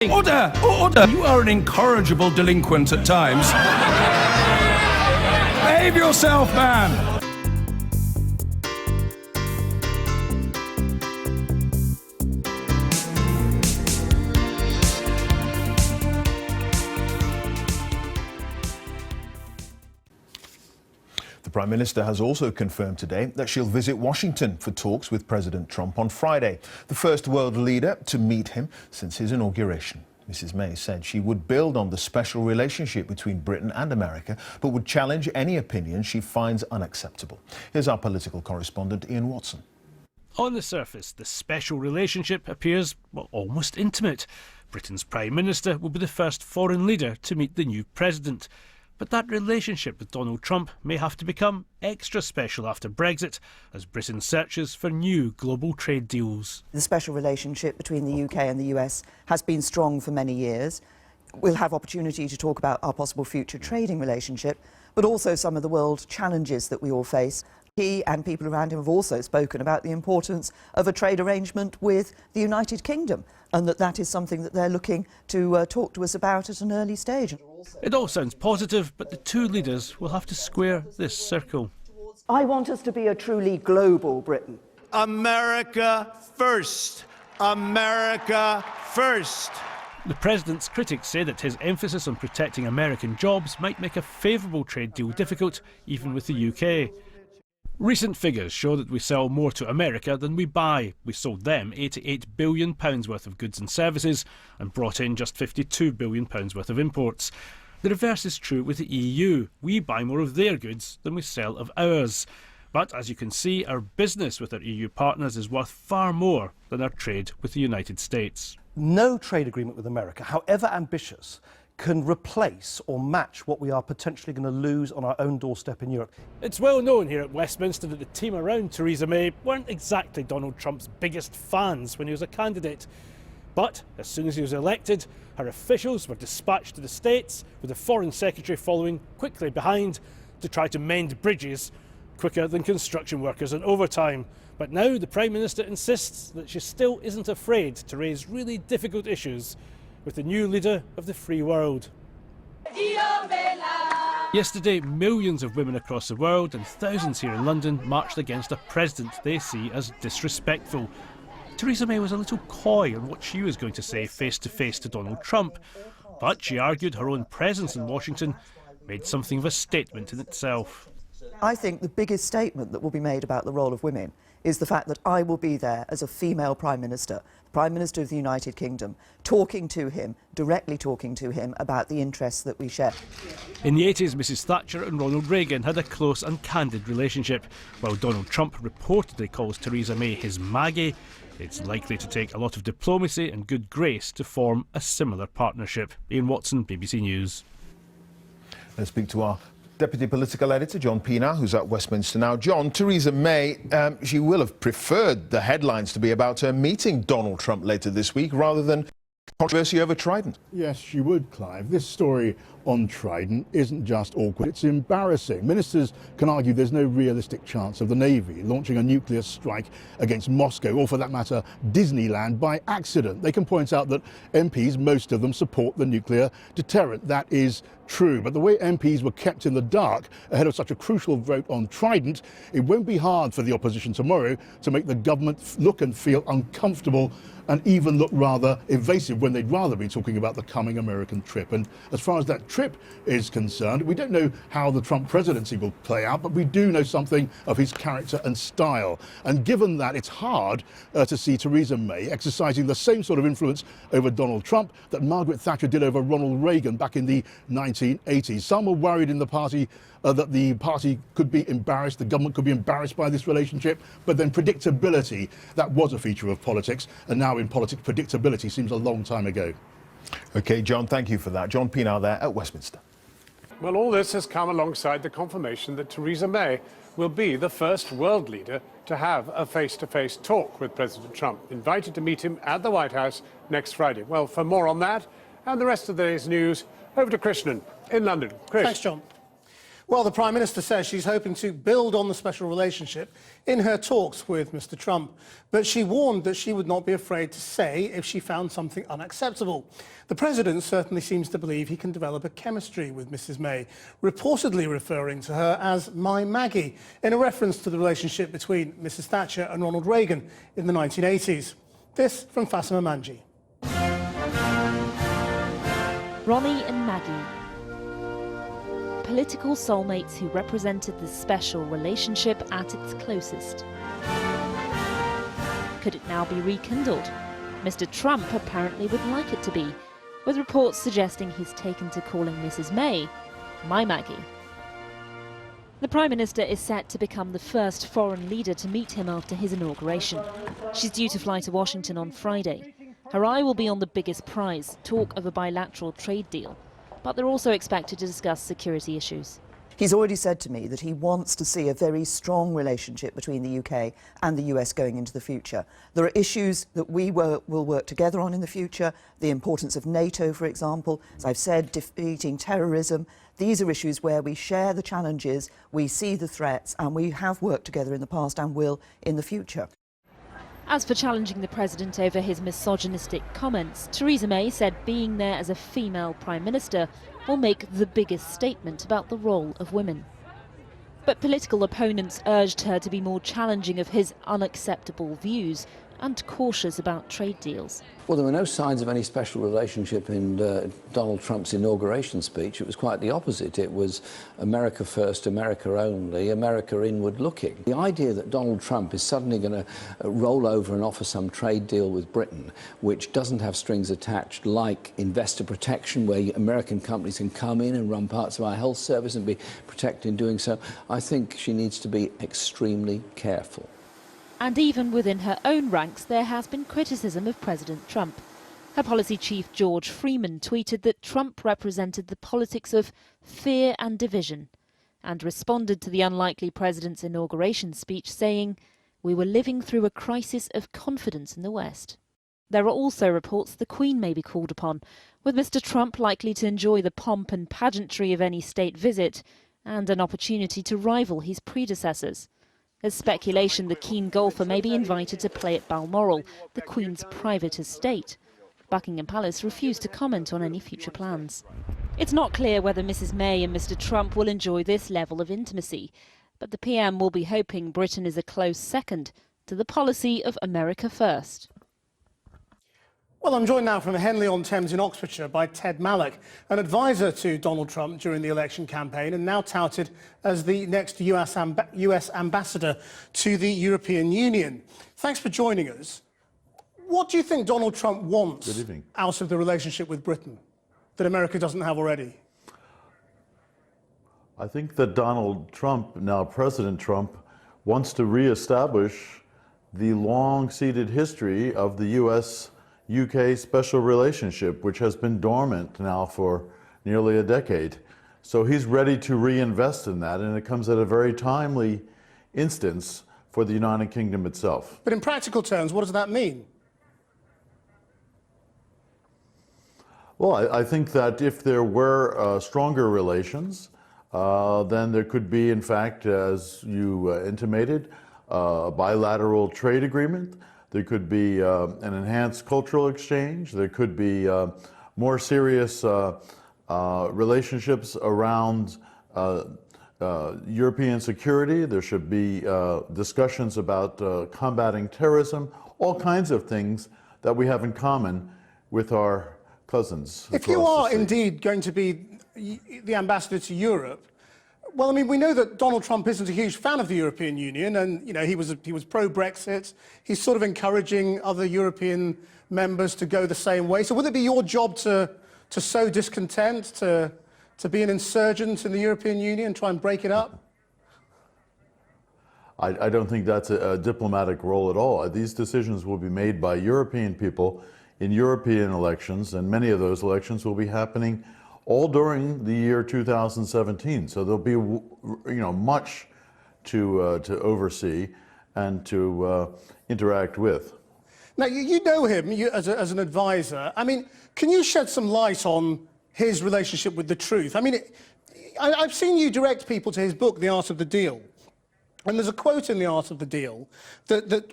Order! Order! You are an incorrigible delinquent at times. Behave yourself, man! The Prime Minister has also confirmed today that she'll visit Washington for talks with President Trump on Friday, the first world leader to meet him since his inauguration. Mrs May said she would build on the special relationship between Britain and America, but would challenge any opinion she finds unacceptable. Here's our political correspondent, Ian Watson. On the surface, the special relationship appears, well, almost intimate. Britain's Prime Minister will be the first foreign leader to meet the new president. But that relationship with Donald Trump may have to become extra special after Brexit, as Britain searches for new global trade deals. The special relationship between the UK and the US has been strong for many years. We'll have opportunity to talk about our possible future trading relationship, but also some of the world challenges that we all face. He and people around him have also spoken about the importance of a trade arrangement with the United Kingdom, and that is something that they're looking to talk to us about at an early stage. It all sounds positive, but the two leaders will have to square this circle. I want us to be a truly global Britain. America first. America first. The president's critics say that his emphasis on protecting American jobs might make a favourable trade deal difficult, even with the UK. Recent figures show that we sell more to America than we buy. We sold them £88 billion worth of goods and services and brought in just £52 billion worth of imports. The reverse is true with the EU. We buy more of their goods than we sell of ours. But as you can see, our business with our EU partners is worth far more than our trade with the United States. No trade agreement with America, however ambitious, can replace or match what we are potentially going to lose on our own doorstep in Europe. It's well known here at Westminster that the team around Theresa May weren't exactly Donald Trump's biggest fans when he was a candidate. But as soon as he was elected, her officials were dispatched to the States, with the Foreign Secretary following quickly behind to try to mend bridges quicker than construction workers on overtime. But now the Prime Minister insists that she still isn't afraid to raise really difficult issues with the new leader of the free world. Yesterday, millions of women across the world and thousands here in London marched against a president they see as disrespectful. Theresa May was a little coy on what she was going to say face-to-face to Donald Trump, but she argued her own presence in Washington made something of a statement in itself. I think the biggest statement that will be made about the role of women is the fact that I will be there as a female Prime Minister, Prime Minister of the United Kingdom, talking to him, directly talking to him about the interests that we share. In the 80s, Mrs Thatcher and Ronald Reagan had a close and candid relationship. While Donald Trump reportedly calls Theresa May his Maggie, it's likely to take a lot of diplomacy and good grace to form a similar partnership. Ian Watson, BBC News. Let's speak to our Deputy Political Editor, John Pienaar, who's at Westminster now. John, Theresa May, she will have preferred the headlines to be about her meeting Donald Trump later this week rather than controversy over Trident. Yes, she would, Clive. This story on Trident isn't just awkward, it's embarrassing. Ministers can argue there's no realistic chance of the Navy launching a nuclear strike against Moscow, or for that matter, Disneyland, by accident. They can point out that MPs, most of them, support the nuclear deterrent. That is true. But the way MPs were kept in the dark ahead of such a crucial vote on Trident, it won't be hard for the opposition tomorrow to make the government look and feel uncomfortable and even look rather evasive when they'd rather be talking about the coming American trip. And as far as that trip is concerned, we don't know how the Trump presidency will play out, but we do know something of his character and style. And given that, it's hard to see Theresa May exercising the same sort of influence over Donald Trump that Margaret Thatcher did over Ronald Reagan back in the 1980s. Some were worried in the party that the party could be embarrassed, the government could be embarrassed by this relationship, but then predictability, that was a feature of politics, and now in politics predictability seems a long time ago. OK, John, thank you for that. John Pienaar there at Westminster. Well, all this has come alongside the confirmation that Theresa May will be the first world leader to have a face-to-face talk with President Trump, invited to meet him at the White House next Friday. Well, for more on that and the rest of the day's news, over to Krishnan in London. Chris. Thanks, John. Well, the Prime Minister says she's hoping to build on the special relationship in her talks with Mr. Trump. But she warned that she would not be afraid to say if she found something unacceptable. The President certainly seems to believe he can develop a chemistry with Mrs. May, reportedly referring to her as "my Maggie," in a reference to the relationship between Mrs. Thatcher and Ronald Reagan in the 1980s. This from Fatima Manji. Ronnie and Maggie. Political soulmates who represented the special relationship at its closest. Could it now be rekindled? Mr. Trump apparently would like it to be, with reports suggesting he's taken to calling Mrs. May "my Maggie." The Prime Minister is set to become the first foreign leader to meet him after his inauguration. She's due to fly to Washington on Friday. Her eye will be on the biggest prize, talk of a bilateral trade deal. But they're also expected to discuss security issues. He's already said to me that he wants to see a very strong relationship between the UK and the US going into the future. There are issues that we will work together on in the future, the importance of NATO, for example, as I've said, defeating terrorism. These are issues where we share the challenges, we see the threats, and we have worked together in the past and will in the future. As for challenging the president over his misogynistic comments, Theresa May said being there as a female prime minister will make the biggest statement about the role of women. But political opponents urged her to be more challenging of his unacceptable views and cautious about trade deals. Well, there were no signs of any special relationship in Donald Trump's inauguration speech. It was quite the opposite. It was America first, America only, America inward looking. The idea that Donald Trump is suddenly going to roll over and offer some trade deal with Britain, which doesn't have strings attached, like investor protection, where American companies can come in and run parts of our health service and be protected in doing so, I think she needs to be extremely careful. And even within her own ranks, there has been criticism of President Trump. Her policy chief, George Freeman, tweeted that Trump represented the politics of fear and division, and responded to the unlikely president's inauguration speech saying, "We were living through a crisis of confidence in the West." There are also reports the Queen may be called upon, with Mr. Trump likely to enjoy the pomp and pageantry of any state visit, and an opportunity to rival his predecessors. There's speculation the keen golfer may be invited to play at Balmoral, the Queen's private estate. Buckingham Palace refused to comment on any future plans. It's not clear whether Mrs. May and Mr. Trump will enjoy this level of intimacy, but the PM will be hoping Britain is a close second to the policy of America first. Well, I'm joined now from Henley-on-Thames in Oxfordshire by Ted Mallock, an advisor to Donald Trump during the election campaign and now touted as the next US ambassador to the European Union. Thanks for joining us. What do you think Donald Trump wants out of the relationship with Britain that America doesn't have already? I think that Donald Trump, now President Trump, wants to reestablish the long-seated history of the US-UK special relationship, which has been dormant now for nearly a decade. So he's ready to reinvest in that, and it comes at a very timely instance for the United Kingdom itself. But in practical terms, what does that mean? Well, I think that if there were stronger relations, then there could be, in fact, as you intimated, a bilateral trade agreement. There could be an enhanced cultural exchange. There could be more serious relationships around European security. There should be discussions about combating terrorism, all kinds of things that we have in common with our cousins. If you are indeed going to be the ambassador to Europe, well, I mean, we know that Donald Trump isn't a huge fan of the European Union, and you know he was pro-Brexit. He's sort of encouraging other European members to go the same way. So, would it be your job to sow discontent, to be an insurgent in the European Union, and try and break it up? I don't think that's a diplomatic role at all. These decisions will be made by European people in European elections, and many of those elections will be happening all during the year 2017. So there'll be, much to oversee and to interact with. Now, you know him as an advisor. I mean, can you shed some light on his relationship with the truth? I mean, I've seen you direct people to his book, The Art of the Deal. And there's a quote in The Art of the Deal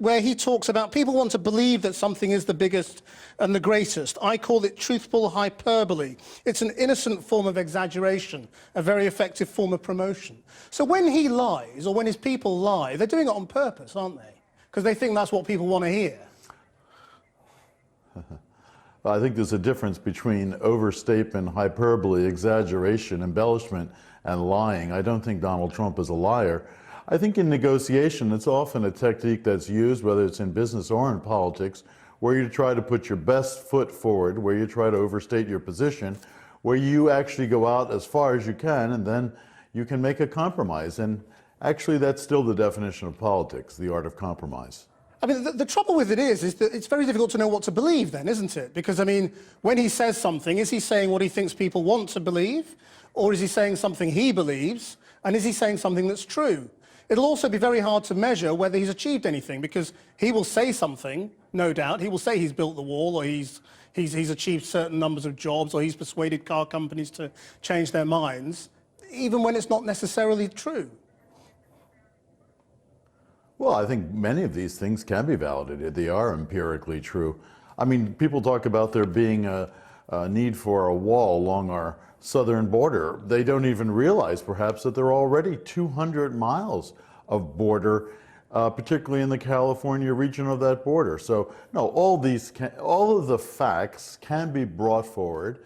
where he talks about people want to believe that something is the biggest and the greatest. I call it truthful hyperbole. It's an innocent form of exaggeration, a very effective form of promotion. So when he lies, or when his people lie, they're doing it on purpose, aren't they? Because they think that's what people want to hear. I think there's a difference between overstatement, hyperbole, exaggeration, embellishment, and lying. I don't think Donald Trump is a liar. I think in negotiation, it's often a technique that's used, whether it's in business or in politics, where you try to put your best foot forward, where you try to overstate your position, where you actually go out as far as you can, and then you can make a compromise. And actually, that's still the definition of politics, the art of compromise. I mean, the trouble with it is that it's very difficult to know what to believe then, isn't it? Because, I mean, when he says something, is he saying what he thinks people want to believe? Or is he saying something he believes? And is he saying something that's true? It'll also be very hard to measure whether he's achieved anything, because he will say something, no doubt. He will say he's built the wall, or he's achieved certain numbers of jobs, or he's persuaded car companies to change their minds, even when it's not necessarily true. Well, I think many of these things can be validated. They are empirically true. I mean, people talk about there being a need for a wall along our southern border. They don't even realize, perhaps, that there are already 200 miles of border, particularly in the California region of that border. So, no, all of the facts can be brought forward,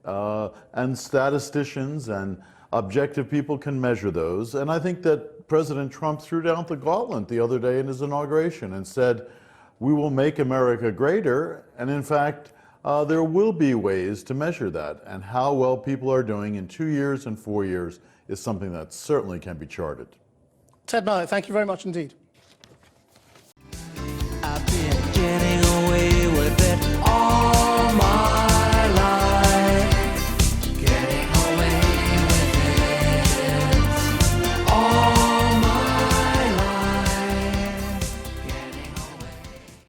and statisticians and objective people can measure those. And I think that President Trump threw down the gauntlet the other day in his inauguration and said, we will make America greater. And in fact, there will be ways to measure that. And how well people are doing in 2 years and 4 years is something that certainly can be charted. Ted Malloch, thank you very much indeed.